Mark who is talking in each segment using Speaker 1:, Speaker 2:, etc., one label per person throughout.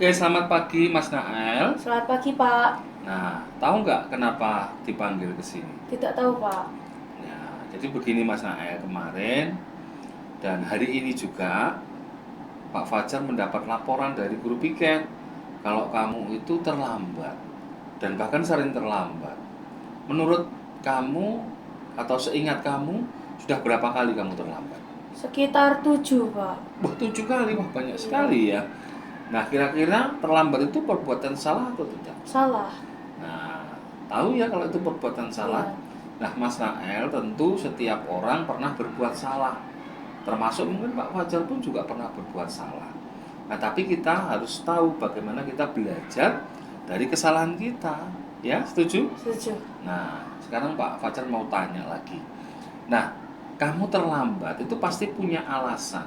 Speaker 1: Oke, selamat pagi Mas Nael.
Speaker 2: Selamat pagi, Pak.
Speaker 1: Nah, tahu nggak kenapa dipanggil ke sini?
Speaker 2: Tidak tahu, Pak.
Speaker 1: Ya, jadi begini Mas Nael, kemarin dan hari ini juga Pak Fajar mendapat laporan dari guru piket kalau kamu itu terlambat dan bahkan sering terlambat. Menurut kamu atau seingat kamu sudah berapa kali kamu terlambat?
Speaker 2: Sekitar 7, Pak.
Speaker 1: Wah, 7 kali, wah banyak sekali ya. Nah, kira-kira terlambat itu perbuatan salah atau tidak?
Speaker 2: Salah.
Speaker 1: Nah, tahu ya kalau itu perbuatan salah.
Speaker 2: Iya.
Speaker 1: Nah, Mas Nael, tentu setiap orang pernah berbuat salah. Termasuk mungkin Pak Fajar pun juga pernah berbuat salah. Nah, tapi kita harus tahu bagaimana kita belajar dari kesalahan kita. Ya, setuju?
Speaker 2: Setuju.
Speaker 1: Nah, sekarang Pak Fajar mau tanya lagi. Nah, kamu terlambat itu pasti punya alasan.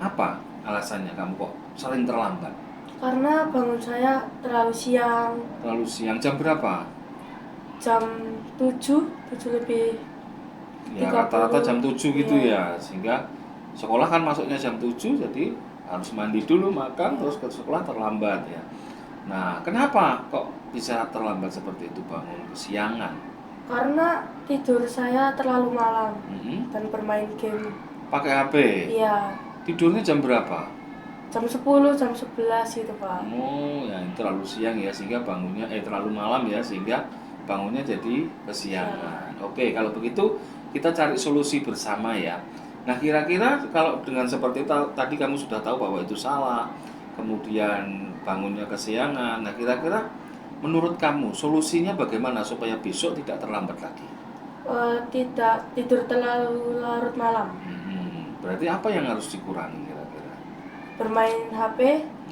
Speaker 1: Apa alasannya kamu kok sering terlambat?
Speaker 2: Karena bangun saya terlalu siang,
Speaker 1: Terlalu siang, jam berapa?
Speaker 2: jam 7, 7 lebih
Speaker 1: Ya
Speaker 2: 30.
Speaker 1: rata-rata jam 7 gitu
Speaker 2: Iya.
Speaker 1: ya. Sehingga sekolah kan masuknya jam 7, jadi harus mandi dulu, makan, terus ke sekolah terlambat ya. Nah, kenapa kok bisa terlambat seperti itu, bangun kesiangan?
Speaker 2: Karena tidur saya terlalu malam
Speaker 1: Mhm.
Speaker 2: dan bermain game.
Speaker 1: Pakai HP?
Speaker 2: Iya.
Speaker 1: Tidurnya jam berapa?
Speaker 2: Jam 10, jam 11 gitu, Pak.
Speaker 1: Oh, ya ini terlalu siang ya, sehingga bangunnya terlalu malam ya, sehingga bangunnya jadi kesiangan. Oke, kalau begitu kita cari solusi bersama ya. Nah, kira-kira kalau dengan seperti tadi kamu sudah tahu bahwa itu salah, kemudian bangunnya kesiangan. Nah, kira-kira menurut kamu solusinya bagaimana supaya besok tidak terlambat lagi?
Speaker 2: Tidak tidur terlalu larut malam.
Speaker 1: Berarti apa yang harus dikurangi kira-kira?
Speaker 2: Bermain HP.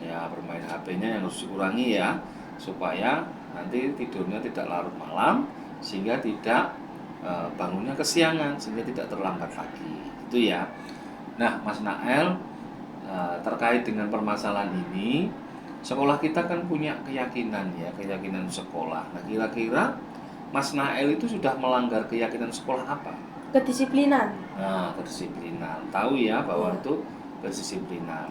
Speaker 1: Ya, bermain HP-nya yang harus dikurangi ya, supaya nanti tidurnya tidak larut malam, sehingga tidak bangunnya kesiangan, sehingga tidak terlambat lagi. Itu ya. Nah, Mas Nael, terkait dengan permasalahan ini, sekolah kita kan punya keyakinan ya, keyakinan sekolah. Nah, kira-kira Mas Nael itu sudah melanggar keyakinan sekolah apa?
Speaker 2: Kedisiplinan.
Speaker 1: Nah, kedisiplinan. Tahu ya bahwa
Speaker 2: Iya.
Speaker 1: itu kedisiplinan.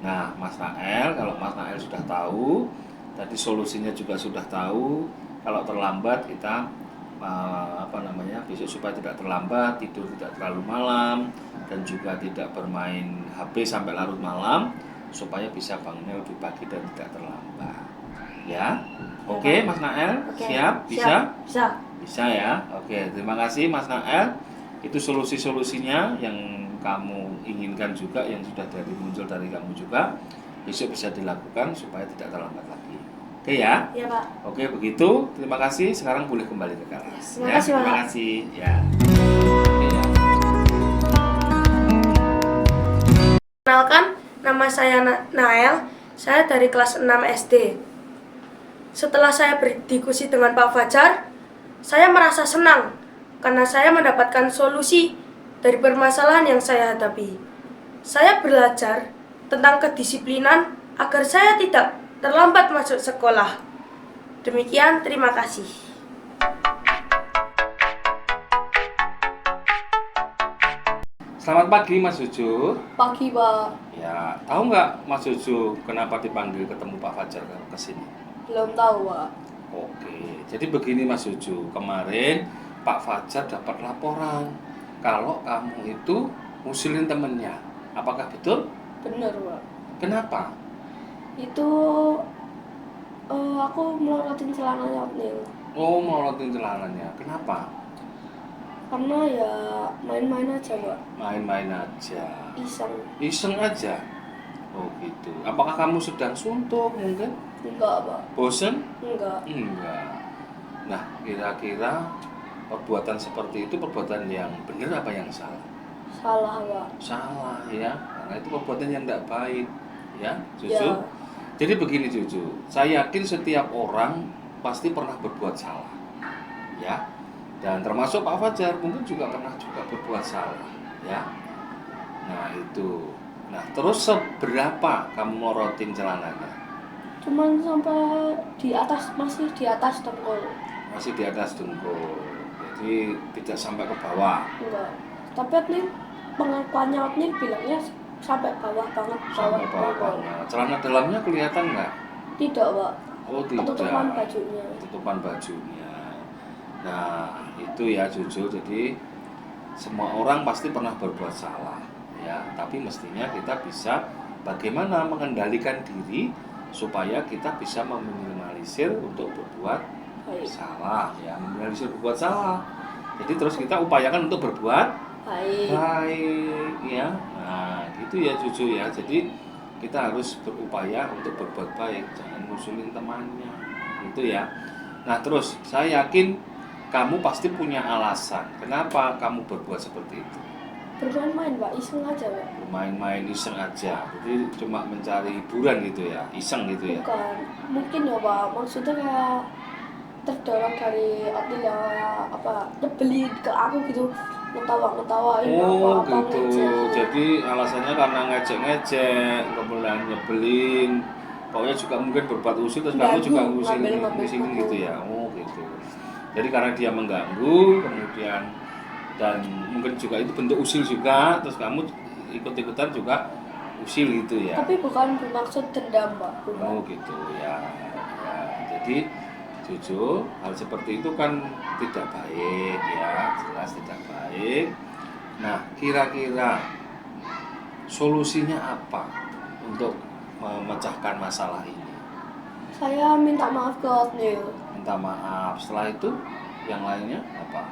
Speaker 1: Nah, Mas Nael, kalau Mas Nael sudah tahu, tadi solusinya juga sudah tahu. Kalau terlambat kita besok supaya tidak terlambat, tidur tidak terlalu malam, dan juga tidak bermain HP sampai larut malam, supaya bisa bangunnya lebih pagi dan tidak terlambat. Ya, oke, Mas Nael,
Speaker 2: Oke.
Speaker 1: siap, bisa?
Speaker 2: Bisa.
Speaker 1: Bisa ya. Oke, terima kasih Mas Nael. Itu solusi-solusinya yang kamu inginkan juga, yang sudah muncul dari kamu juga. Besok bisa dilakukan supaya tidak terlambat lagi. Oke ya.
Speaker 2: Iya, Pak.
Speaker 1: Oke, begitu. Terima kasih. Sekarang boleh kembali ke kelas.
Speaker 2: Terima
Speaker 1: Ya,
Speaker 2: kasih, Pak.
Speaker 1: terima kasih. Ya. Oke ya.
Speaker 2: Kenalkan, nama saya Nael. Saya dari kelas 6 SD. Setelah saya berdiskusi dengan Pak Fajar, saya merasa senang karena saya mendapatkan solusi dari permasalahan yang saya hadapi. Saya belajar tentang kedisiplinan agar saya tidak terlambat masuk sekolah. Demikian, terima kasih.
Speaker 1: Selamat pagi Mas Juju.
Speaker 2: Pagi, Pak.
Speaker 1: Ya, tahu nggak Mas Juju kenapa dipanggil ketemu Pak Fajar ke sini?
Speaker 2: Belum tahu, Pak.
Speaker 1: Oke, jadi begini Mas Juju, kemarin Pak Fajar dapat laporan kalau kamu itu ngusilin temennya. Apakah betul?
Speaker 2: Benar, Pak.
Speaker 1: Kenapa?
Speaker 2: Itu aku melorotin celananya Opnil.
Speaker 1: Oh, mau lotin celananya. Kenapa?
Speaker 2: Karena ya main-main aja, Pak.
Speaker 1: Main-main aja.
Speaker 2: Iseng.
Speaker 1: Iseng aja. Oh gitu. Apakah kamu sedang suntuk mungkin?
Speaker 2: Enggak, Pak.
Speaker 1: Bosen?
Speaker 2: Enggak.
Speaker 1: Enggak. Nah, kira-kira perbuatan seperti itu perbuatan yang benar apa yang salah?
Speaker 2: Salah, Pak.
Speaker 1: Salah ya, karena itu perbuatan yang tidak baik ya, Cucu.
Speaker 2: Ya.
Speaker 1: Jadi begini Cucu, saya yakin setiap orang pasti pernah berbuat salah ya, dan termasuk Pak Fajar mungkin juga pernah berbuat salah ya. Nah itu, nah terus seberapa kamu morotin celananya?
Speaker 2: Cuman sampai di atas, masih di atas dengkul.
Speaker 1: Masih di atas dengkul, jadi tidak sampai ke bawah.
Speaker 2: Enggak. Tapi Opnil, pengakuannya Opnil bilangnya sampai bawah banget,
Speaker 1: Sampai bawah
Speaker 2: dengkul.
Speaker 1: banget. Celana dalamnya kelihatan nggak?
Speaker 2: Tidak, Pak.
Speaker 1: Oh tidak.
Speaker 2: Tutupan bajunya.
Speaker 1: Tutupan bajunya. Nah itu ya Jojo. Jadi semua orang pasti pernah berbuat salah, ya. Tapi mestinya kita bisa bagaimana mengendalikan diri supaya kita bisa meminimalisir untuk berbuat
Speaker 2: Baik.
Speaker 1: salah, ya. Meminimalisir berbuat salah. Jadi terus kita upayakan untuk berbuat
Speaker 2: Baik.
Speaker 1: baik, ya. Nah gitu ya Jojo ya. Jadi kita harus berupaya untuk berbuat baik, jangan ngusulin temannya, gitu ya. Nah terus saya yakin kamu pasti punya alasan kenapa kamu berbuat seperti itu.
Speaker 2: Bermain-main, Pak. Iseng aja, Pak.
Speaker 1: Bermain-main iseng aja, jadi cuma mencari hiburan gitu ya, iseng gitu ya.
Speaker 2: Bukan. Mungkin ya, Pak. Maksudnya kayak terdorong dari hati yang kayak apa nyebelin ke aku gitu, ngetawain
Speaker 1: Oh
Speaker 2: apa
Speaker 1: gitu, jadi alasannya karena ngejek-ngejek, kemudian nyebelin, pokoknya juga mungkin berbuat usil terus kamu juga
Speaker 2: ngambil
Speaker 1: ngusilin
Speaker 2: buku.
Speaker 1: gitu ya. Oh gitu. Jadi karena dia mengganggu, kemudian dan mungkin juga itu bentuk usil juga, terus kamu ikut-ikutan juga usil gitu ya.
Speaker 2: Tapi bukan bermaksud dendam, Pak. Bukan.
Speaker 1: Oh gitu ya. Ya, jadi jujur hal seperti itu kan tidak baik ya, jelas tidak baik. Nah kira-kira solusinya apa untuk memecahkan masalah ini?
Speaker 2: Saya minta maaf ke Otnil,
Speaker 1: Minta maaf, setelah itu yang lainnya apa?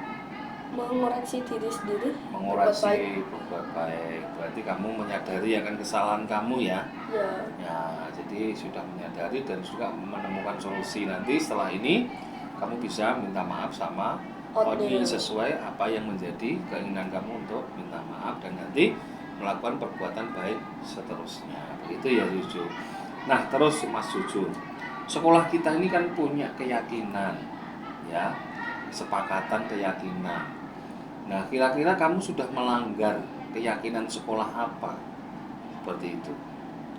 Speaker 2: mengoreksi diri sendiri, berbuat baik.
Speaker 1: Mengoreksi berbuat baik. Berarti kamu menyadari akan kesalahan kamu ya.
Speaker 2: Ya,
Speaker 1: Ya, jadi sudah menyadari dan juga menemukan solusi. Nanti setelah ini kamu bisa minta maaf sama Otnil sesuai apa yang menjadi keinginan kamu untuk minta maaf dan nanti melakukan perbuatan baik seterusnya. Begitu ya Juju. Nah, terus Mas Juju, sekolah kita ini kan punya keyakinan, ya, kesepakatan keyakinan. Nah, kira-kira kamu sudah melanggar keyakinan sekolah apa? Seperti itu.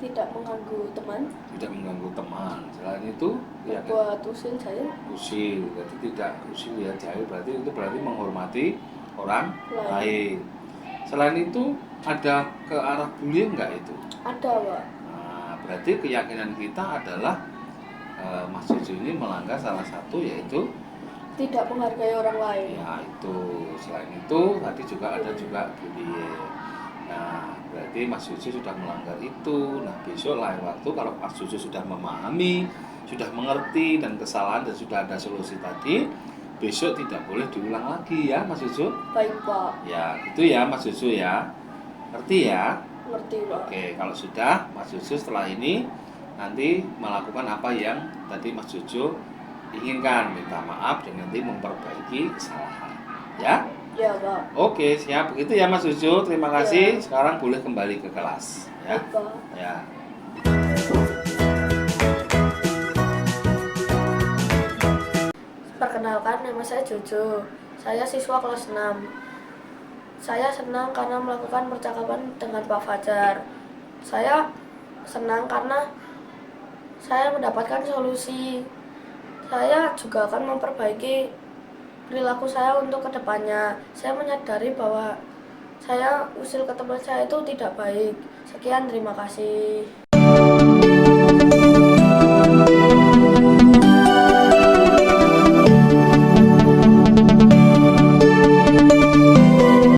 Speaker 2: tidak mengganggu teman,
Speaker 1: Tidak mengganggu teman. Selain itu, ya
Speaker 2: buat usil saya
Speaker 1: usil. Berarti tidak usil ya jahil. Berarti itu berarti menghormati orang lain. Selain itu, ada ke arah bullying enggak itu?
Speaker 2: ada, Pak.
Speaker 1: Nah, berarti keyakinan kita adalah Mas Jojo ini melanggar salah satu yaitu
Speaker 2: Tidak menghargai orang lain.
Speaker 1: ya itu. Selain itu tadi juga ada juga bullying. Nah berarti Mas Jojo sudah melanggar itu. Nah besok lain waktu kalau Mas Jojo sudah memahami, sudah mengerti dan kesalahan dan sudah ada solusi tadi, besok tidak boleh diulang lagi ya Mas Jojo.
Speaker 2: Baik, Pak.
Speaker 1: Ya itu ya Mas Jojo ya. Ngerti ya?
Speaker 2: Ngerti, Pak.
Speaker 1: Oke, kalau sudah Mas Jojo setelah ini nanti melakukan apa yang tadi Mas Jojo inginkan, minta maaf dan nanti memperbaiki kesalahan. Ya?
Speaker 2: Ya, Pak.
Speaker 1: Oke, siap. Begitu ya Mas Jojo. Terima kasih.
Speaker 2: Ya.
Speaker 1: Sekarang boleh kembali ke kelas, ya.
Speaker 2: Baik, Pak.
Speaker 1: Ya.
Speaker 2: Perkenalkan, nama saya Jojo. Saya siswa kelas 6. Saya senang karena melakukan percakapan dengan Pak Fajar. Saya senang karena saya mendapatkan solusi. Saya juga akan memperbaiki perilaku saya untuk kedepannya. Saya menyadari bahwa saya usil ke teman saya itu tidak baik. Sekian, terima kasih.